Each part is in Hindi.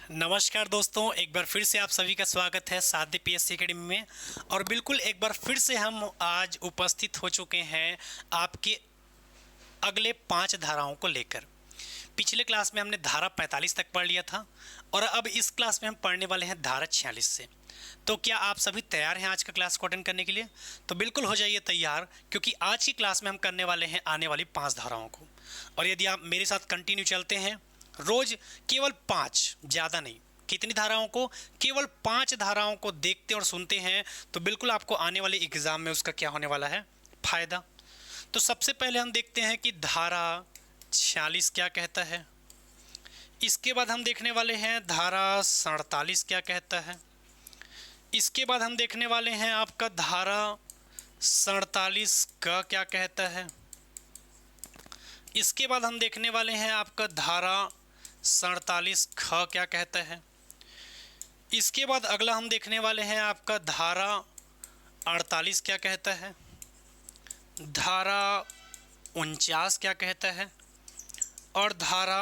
नमस्कार दोस्तों, एक बार फिर से आप सभी का स्वागत है साध्य पीएससी एकेडमी में। और बिल्कुल एक बार फिर से हम आज उपस्थित हो चुके हैं आपके अगले 5 धाराओं को लेकर। पिछले क्लास में हमने धारा 45 तक पढ़ लिया था और अब इस क्लास में हम पढ़ने वाले हैं धारा 46 से। तो क्या आप सभी तैयार हैं आज का क्लास को अटेंड करने के लिए? तो बिल्कुल हो जाइए तैयार, क्योंकि आज की क्लास में हम करने वाले हैं आने वाली 5 धाराओं को। और यदि आप मेरे साथ कंटिन्यू चलते हैं रोज केवल 5, ज़्यादा नहीं, कितनी धाराओं को, केवल 5 धाराओं को देखते और सुनते हैं तो बिल्कुल आपको आने वाले एग्जाम में उसका क्या होने वाला है, फायदा। तो सबसे पहले हम देखते हैं कि धारा 46 क्या कहता है। इसके बाद हम देखने वाले हैं धारा 47 क्या कहता है। इसके बाद हम देखने वाले हैं आपका धारा 47 का क्या कहता है। इसके बाद हम देखने वाले हैं आपका धारा 47 ख क्या कहता है। इसके बाद अगला हम देखने वाले हैं आपका धारा 48 क्या कहता है, धारा 49 क्या कहता है और धारा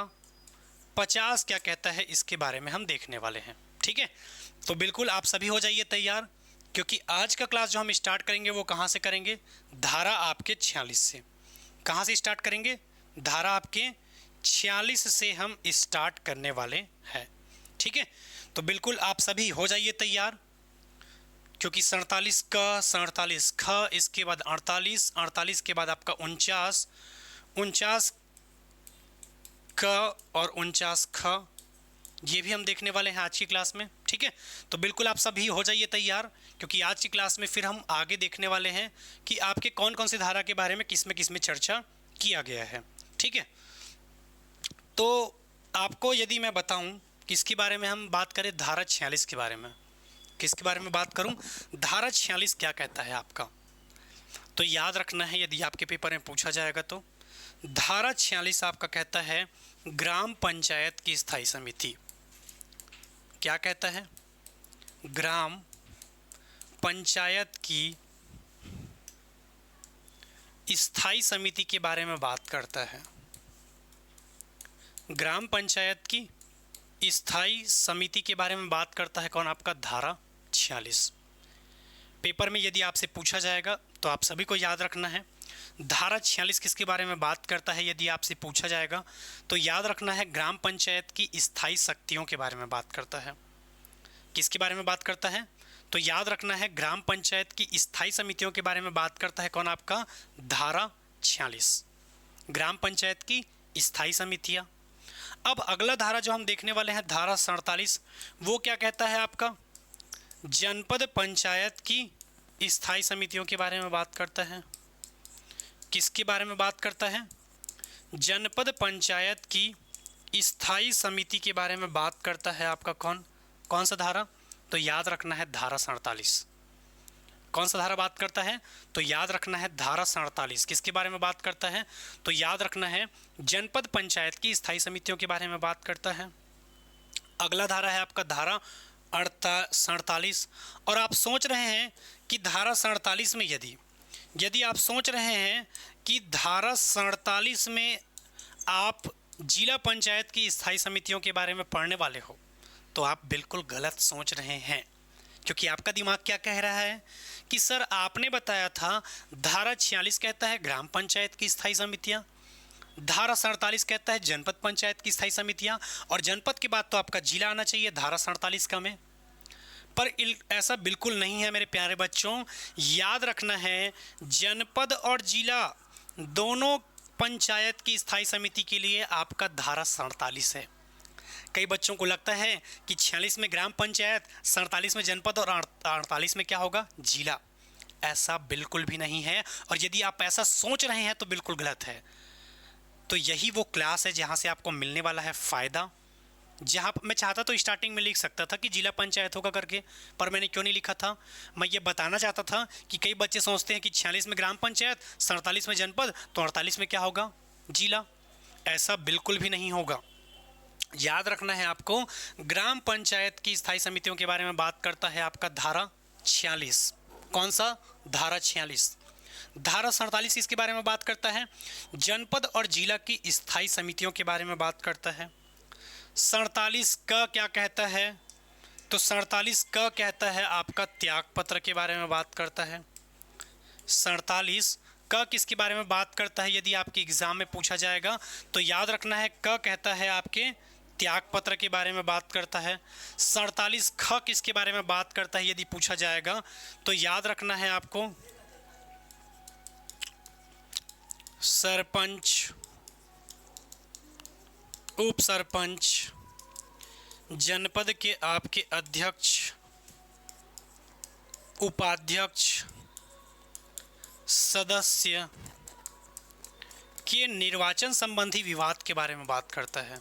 50 क्या कहता है। इसके बारे में हम देखने वाले हैं, ठीक है। तो बिल्कुल आप सभी हो जाइए तैयार, क्योंकि आज का क्लास जो हम स्टार्ट करेंगे वो कहाँ से करेंगे, धारा आपके 46 से। कहाँ से स्टार्ट करेंगे, धारा आपके 46 से हम स्टार्ट करने वाले हैं, ठीक है। तो बिल्कुल आप सभी हो जाइए तैयार, क्योंकि 47 का 47 ख, इसके बाद 48, 48 के बाद आपका 49, 49 क और 49 ख, ये भी हम देखने वाले हैं आज की क्लास में, ठीक है। तो बिल्कुल आप सभी हो जाइए तैयार, क्योंकि आज की क्लास में फिर हम आगे देखने वाले हैं कि आपके कौन कौन सी धारा के बारे में किस में चर्चा किया गया है, ठीक है। तो आपको यदि मैं बताऊं किसके बारे में हम बात करें, धारा 46 के बारे में, किसके बारे में बात करूं, धारा 46 क्या कहता है आपका, तो याद रखना है यदि आपके पेपर में पूछा जाएगा तो धारा 46 आपका कहता है ग्राम पंचायत की स्थायी समिति। क्या कहता है, ग्राम पंचायत की स्थायी समिति के बारे में बात करता है। ग्राम पंचायत की स्थायी समिति के बारे में बात करता है कौन, आपका धारा 46। पेपर में यदि आपसे पूछा जाएगा तो आप सभी को याद रखना है धारा 46 किसके बारे में बात करता है। यदि आपसे पूछा जाएगा तो याद रखना है ग्राम पंचायत की स्थायी शक्तियों के बारे में बात करता है। किसके बारे में बात करता है, तो याद रखना है ग्राम पंचायत की स्थायी समितियों के बारे में बात करता है कौन, आपका धारा 46, ग्राम पंचायत की स्थायी समितियां। अब अगला धारा जो हम देखने वाले हैं धारा 47, वो क्या कहता है आपका, जनपद पंचायत की स्थायी समितियों के बारे में बात करता है। किसके बारे में बात करता है, जनपद पंचायत की स्थायी समिति के बारे में बात करता है आपका कौन सा धारा, तो याद रखना है धारा 47। कौन सा धारा बात करता है, तो याद रखना है धारा 47। किसके बारे में बात करता है, तो याद रखना है जनपद पंचायत की स्थायी समितियों के बारे में बात करता है। अगला धारा है आपका धारा 47। और आप सोच रहे हैं कि धारा 47 में यदि आप सोच रहे हैं कि धारा 47 में आप जिला पंचायत की स्थायी समितियों के बारे में पढ़ने वाले हो, तो आप बिल्कुल गलत सोच रहे हैं, क्योंकि आपका दिमाग क्या कह रहा है कि सर आपने बताया था धारा 46 कहता है ग्राम पंचायत की स्थायी समितियां, धारा 47 कहता है जनपद पंचायत की स्थायी समितियां, और जनपद के बाद तो आपका जिला आना चाहिए धारा 47 का में। पर ऐसा बिल्कुल नहीं है मेरे प्यारे बच्चों, याद रखना है जनपद और जिला दोनों पंचायत की स्थायी समिति के लिए आपका धारा 47 है। कई बच्चों को लगता है कि 46 में ग्राम पंचायत, 47 में जनपद और 48 में क्या होगा, जिला। ऐसा बिल्कुल भी नहीं है, और यदि आप ऐसा सोच रहे हैं तो बिल्कुल गलत है। तो यही वो क्लास है जहां से आपको मिलने वाला है फ़ायदा। जहां मैं चाहता तो स्टार्टिंग में लिख सकता था कि जिला पंचायत होगा करके, पर मैंने क्यों नहीं लिखा था, मैं ये बताना चाहता था कि कई बच्चे सोचते हैं कि 46 में ग्राम पंचायत, 47 में जनपद, तो 48 में क्या होगा, जिला। ऐसा बिल्कुल भी नहीं होगा। याद रखना है आपको, ग्राम पंचायत की स्थायी समितियों के बारे में बात करता है आपका धारा 46। कौन सा, धारा 46। धारा 47 इसके बारे में बात करता है जनपद और जिला की स्थायी समितियों के बारे में बात करता है। 47 क क्या कहता है? तो 47 क कहता है आपका त्यागपत्र के बारे में बात करता है। 47 क किसके बारे में बात करता है? यदि आपके एग्जाम में पूछा जाएगा तो याद रखना है, क कहता है आपके त्यागपत्र के बारे में बात करता है। 47 ख किसके बारे में बात करता है? यदि पूछा जाएगा तो याद रखना है आपको, सरपंच, उप सरपंच, जनपद के आपके अध्यक्ष, उपाध्यक्ष, सदस्य के निर्वाचन संबंधी विवाद के बारे में बात करता है,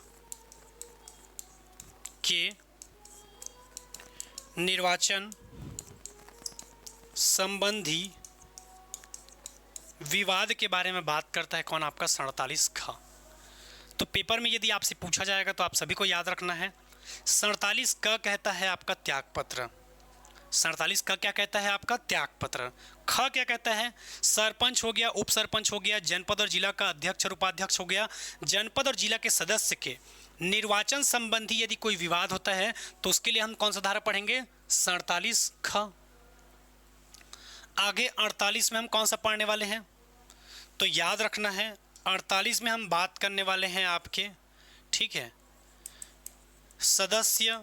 के निर्वाचन संबंधी विवाद के बारे में बात करता है। कौन? आपका 47 ख। तो पेपर में यदि आपसे पूछा जाएगा तो आप सभी को याद रखना है, 47 क कहता है आपका त्यागपत्र। 47 क क्या कहता है? आपका त्यागपत्र। ख क्या कहता है? सरपंच हो गया, उप सरपंच हो गया, जनपद और जिला का अध्यक्ष और उपाध्यक्ष हो गया, जनपद और जिला के सदस्य के निर्वाचन संबंधी यदि कोई विवाद होता है तो उसके लिए हम कौन सा धारा पढ़ेंगे? 47 ख। आगे 48 में हम कौन सा पढ़ने वाले हैं? तो याद रखना है, 48 में हम बात करने वाले हैं आपके, ठीक है, सदस्य,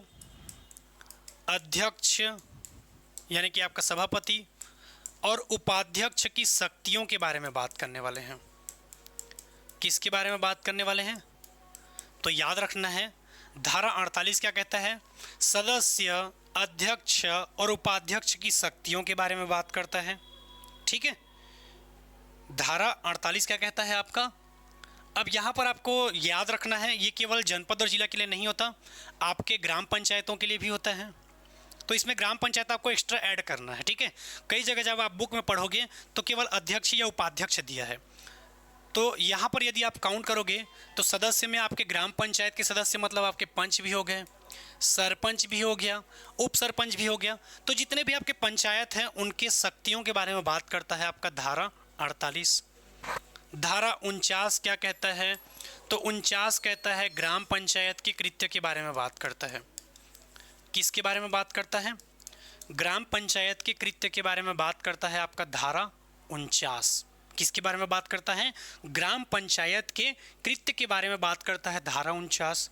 अध्यक्ष यानी कि आपका सभापति और उपाध्यक्ष की शक्तियों के बारे में बात करने वाले हैं। किसके बारे में बात करने वाले हैं? तो याद रखना है, धारा 48 क्या कहता है? सदस्य, अध्यक्ष और उपाध्यक्ष की शक्तियों के बारे में बात करता है, ठीक है। धारा 48 क्या कहता है आपका? अब यहाँ पर आपको याद रखना है, ये केवल जनपद और जिला के लिए नहीं होता, आपके ग्राम पंचायतों के लिए भी होता है। तो इसमें ग्राम पंचायत आपको एक्स्ट्रा ऐड करना है, ठीक है। कई जगह जब आप बुक में पढ़ोगे तो केवल अध्यक्ष या उपाध्यक्ष दिया है, तो यहाँ पर यदि आप काउंट करोगे तो सदस्य में आपके ग्राम पंचायत के सदस्य मतलब आपके पंच भी हो गए, सरपंच भी हो गया, उप सरपंच भी हो गया। तो जितने भी आपके पंचायत हैं उनके शक्तियों के बारे में बात करता है आपका धारा 48। धारा 49 क्या कहता है? तो 49 कहता है ग्राम पंचायत के कृत्य के बारे में बात करता है। किसके बारे में बात करता है? ग्राम पंचायत के कृत्य के बारे में बात करता है आपका धारा 49। किसके बारे में बात करता है? ग्राम पंचायत के कृत्य के बारे में बात करता है धारा 49।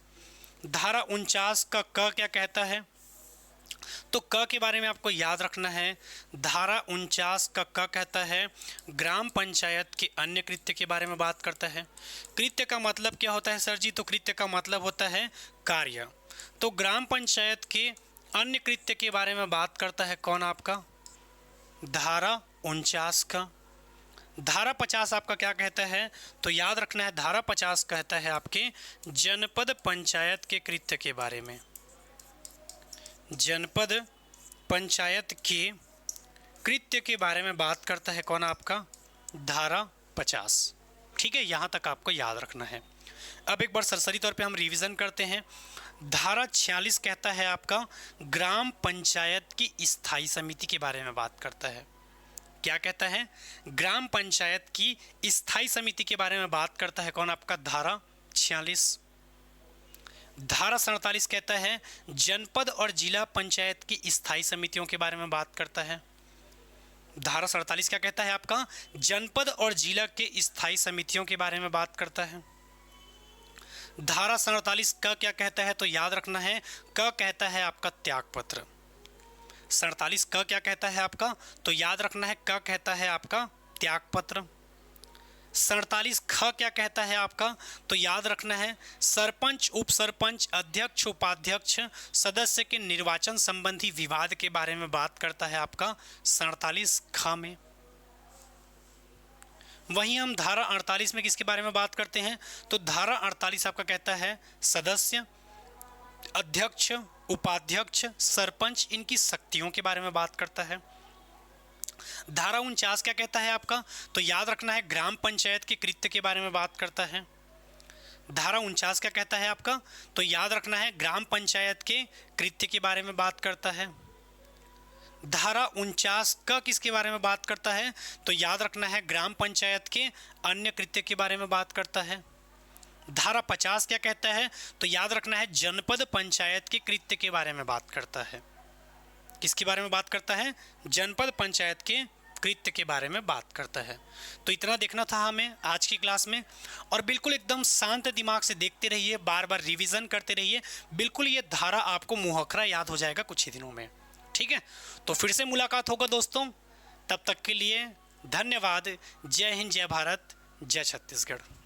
धारा 49 का क क्या कहता है? तो क के बारे में आपको याद रखना है, धारा 49 का क कहता है ग्राम पंचायत के अन्य कृत्य के बारे में बात करता है। कृत्य का मतलब क्या होता है सर जी? तो कृत्य का मतलब होता है कार्य। तो ग्राम पंचायत के अन्य कृत्य के बारे में बात करता है कौन? आपका धारा 49 का। धारा 50 आपका क्या कहता है? तो याद रखना है, धारा 50 कहता है आपके जनपद पंचायत के कृत्य के बारे में। जनपद पंचायत के कृत्य के बारे में बात करता है कौन? आपका धारा 50, ठीक है। यहाँ तक आपको याद रखना है। अब एक बार सरसरी तौर पे हम रिवीजन करते हैं। धारा 46 कहता है आपका ग्राम पंचायत की स्थायी समिति के बारे में बात करता है। क्या कहता है? ग्राम पंचायत की स्थायी समिति के बारे में बात करता है कौन? आपका धारा 46। धारा 47 कहता है जनपद और जिला पंचायत की स्थायी समितियों के बारे में बात करता है। धारा 47 क्या कहता है? आपका जनपद और जिला के स्थायी समितियों के बारे में बात करता है। धारा 47 का क्या कहता है? तो याद रखना है, क कहता है आपका त्यागपत्र। 47 क क्या कहता है आपका? तो याद रखना है, क कहता है आपका त्यागपत्र। 47 ख क्या कहता है आपका? तो याद रखना है, सरपंच, उप सरपंच, अध्यक्ष, उपाध्यक्ष, सदस्य के निर्वाचन संबंधी विवाद के बारे में बात करता है आपका 47 ख में। वहीं हम धारा 48 में किसके बारे में बात करते हैं? तो धारा 48 आपका कहता है सदस्य, अध्यक्ष, उपाध्यक्ष, सरपंच, इनकी शक्तियों के बारे में बात करता है। धारा 49 क्या कहता है आपका? तो याद रखना है, ग्राम पंचायत के कृत्य के बारे में बात करता है। धारा 49 क्या कहता है आपका? तो याद रखना है, ग्राम पंचायत के कृत्य के बारे में बात करता है। धारा 49 का किसके बारे में बात करता है? तो याद रखना है, ग्राम पंचायत के अन्य कृत्य के बारे में बात करता है। धारा 50 क्या कहता है, तो याद रखना है जनपद पंचायत के कृत्य के बारे में बात करता है। किसके बारे में बात करता है? जनपद पंचायत के कृत्य के बारे में बात करता है। तो इतना देखना था हमें आज की क्लास में, और बिल्कुल एकदम शांत दिमाग से देखते रहिए, बार बार रिवीजन करते रहिए, बिल्कुल ये धारा आपको मुहखरा याद हो जाएगा कुछ ही दिनों में। ठीक है, तो फिर से मुलाकात होगा दोस्तों, तब तक के लिए धन्यवाद। जय हिंद, जय भारत, जय छत्तीसगढ़।